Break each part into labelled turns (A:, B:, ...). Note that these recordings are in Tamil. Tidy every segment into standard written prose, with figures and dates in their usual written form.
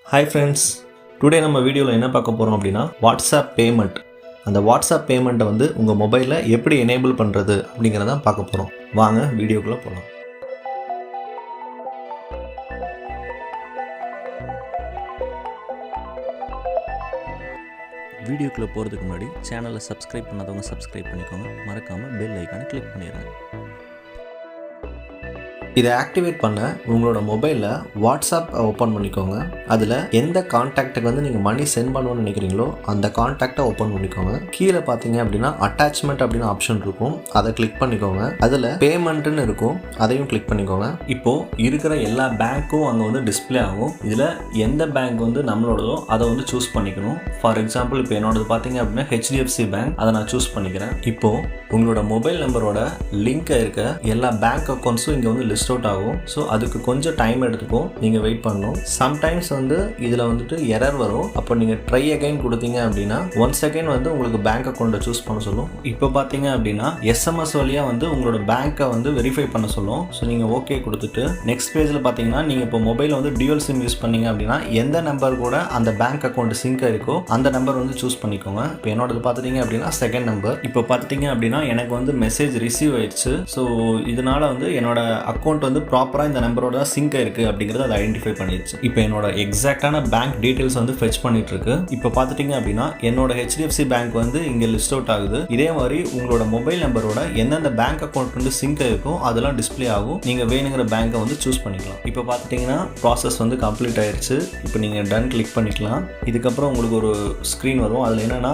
A: ஹாய் ஃப்ரெண்ட்ஸ், டுடே நம்ம வீடியோவில் என்ன பார்க்க போகிறோம் அப்படின்னா வாட்ஸ்அப் பேமெண்ட். அந்த வாட்ஸ்அப் பேமெண்ட்டை வந்து உங்கள் மொபைலில் எப்படி எனேபிள் பண்ணுறது அப்படிங்கிறத பார்க்க போகிறோம். வாங்க வீடியோக்குள்ளே போகலாம்.
B: வீடியோக்குள்ளே போகிறதுக்கு முன்னாடி சேனலை சப்ஸ்கிரைப் பண்ணாதவங்க சப்ஸ்கிரைப் பண்ணிக்கோங்க. மறக்காமல் பெல் ஐக்கானை கிளிக் பண்ணிடுங்க.
A: இதை ஆக்டிவேட் பண்ண உங்களோட மொபைலில் வாட்ஸ்அப் ஓப்பன் பண்ணிக்கோங்க. அதில் எந்த கான்டாக்டுக்கு வந்து நீங்கள் மணி சென்ட் பண்ணணும்னு நினைக்கிறீங்களோ அந்த கான்டாக்டை ஓப்பன் பண்ணிக்கோங்க. கீழே பார்த்தீங்க அப்படின்னா அட்டாச்மெண்ட் அப்படின்னு ஆப்ஷன் இருக்கும், அதை கிளிக் பண்ணிக்கோங்க. அதில் பேமெண்ட்டுன்னு இருக்கும், அதையும் கிளிக் பண்ணிக்கோங்க. இப்போது இருக்கிற எல்லா பேங்க்கும் அங்கே வந்து டிஸ்பிளே ஆகும். இதில் எந்த பேங்க் வந்து நம்மளோடதோ அதை வந்து சூஸ் பண்ணிக்கணும். ஃபார் எக்ஸாம்பிள் இப்போ என்னோடது பார்த்தீங்க அப்படின்னா HDFC பேங்க், அதை நான் சூஸ் பண்ணிக்கிறேன். இப்போது உங்களோட மொபைல் நம்பரோட லிங்காக இருக்க எல்லா பேங்க் அக்கௌண்ட்ஸும் இங்கே வந்து லிஸ்ட் அவுட் ஆகும். ஸோ அதுக்கு கொஞ்சம் டைம் எடுத்துக்கும், நீங்கள் வெயிட் பண்ணணும். சம்டைம்ஸ் வந்து இதில் வந்துட்டு எரர் வரும். அப்போ நீங்கள் ட்ரை அகைன் கொடுத்தீங்க அப்படின்னா 1 செகண்ட் வந்து உங்களுக்கு பேங்க் அக்கௌண்ட்டை சூஸ் பண்ண சொல்லும். இப்போ பார்த்தீங்க அப்படின்னா SMS வழியாக வந்து உங்களோட பேங்க்கை வந்து வெரிஃபை பண்ண சொல்லும். ஸோ நீங்கள் ஓகே கொடுத்துட்டு நெக்ஸ்ட் பேஜில் பார்த்தீங்கன்னா நீங்கள் இப்போ மொபைலில் வந்து டியூவல் சிம் யூஸ் பண்ணீங்க அப்படின்னா எந்த நம்பர் கூட அந்த பேங்க் அக்கௌண்ட் சிங்க் இருக்கோ அந்த நம்பர் வந்து சூஸ் பண்ணிக்கோங்க. இப்போ என்னோடது பார்த்துட்டீங்க அப்படின்னா செகண்ட் நம்பர். இப்போ பார்த்துட்டீங்க அப்படின்னா எனக்கு வந்து மெசேஜ் ரிசீவ் ஆயிடுச்சு. ஸோ இதனால வந்து என்னோட அக்கௌண்ட் வந்து ப்ராப்பராக இந்த நம்பரோட சிங்க் ஆயிருக்கு அப்படிங்கிறத அதை ஐடென்டிஃபை பண்ணிடுச்சு. இப்போ என்னோட எக்ஸாக்டான பேங்க் டீட்டெயில்ஸ் வந்து ஃபெச் பண்ணிட்டு இருக்கு. இப்போ பார்த்துட்டீங்க அப்படின்னா என்னோட HDFC பேங்க் வந்து இங்கே லிஸ்ட் அவுட் ஆகுது. இதே மாதிரி உங்களோட மொபைல் நம்பரோட எந்தெந்த பேங்க் அக்கௌண்ட் வந்து சிங்க் ஆயிருக்கோ அதெல்லாம் டிஸ்பிளே ஆகும். நீங்கள் வேணுங்கிற பேங்கை வந்து சூஸ் பண்ணிக்கலாம். இப்போ பார்த்துட்டீங்கன்னா ப்ராசஸ் வந்து கம்ப்ளீட் ஆயிடுச்சு. இப்போ நீங்கள் டன் கிளிக் பண்ணிக்கலாம். இதுக்கப்புறம் உங்களுக்கு ஒரு ஸ்க்ரீன் வரும். அதில் என்னன்னா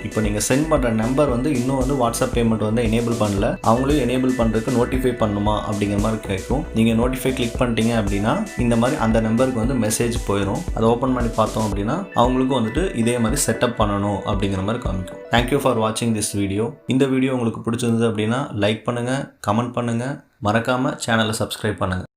A: இப்போ நீங்கள் சென்ட் பண்ணுற நம்பர் வந்து இன்னும் வந்து வாட்ஸ்அப் பேமெண்ட் வந்து எனேபிள் பண்ணல, அவங்களையும் எனேபிள் பண்ணுறதுக்கு நோட்டிஃபை பண்ணணுமா அப்படிங்கிற மாதிரி கேட்கும். நீங்கள் நோட்டிஃபை கிளிக் பண்ணிட்டீங்க அப்படின்னா இந்த மாதிரி அந்த நம்பருக்கு வந்து மெசேஜ் போயிடும். அதை ஓப்பன் பண்ணி பார்த்தோம் அப்படின்னா அவங்களுக்கும் வந்துட்டு இதே மாதிரி செட்டப் பண்ணணும் அப்படிங்கிற மாதிரி காமிக்கும். தேங்க்யூ ஃபார் வாட்சிங் திஸ் வீடியோ. இந்த வீடியோ உங்களுக்கு பிடிச்சிருந்தது அப்படின்னா லைக் பண்ணுங்கள், கமெண்ட் பண்ணுங்கள், மறக்காமல் சேனலை சப்ஸ்கிரைப் பண்ணுங்கள்.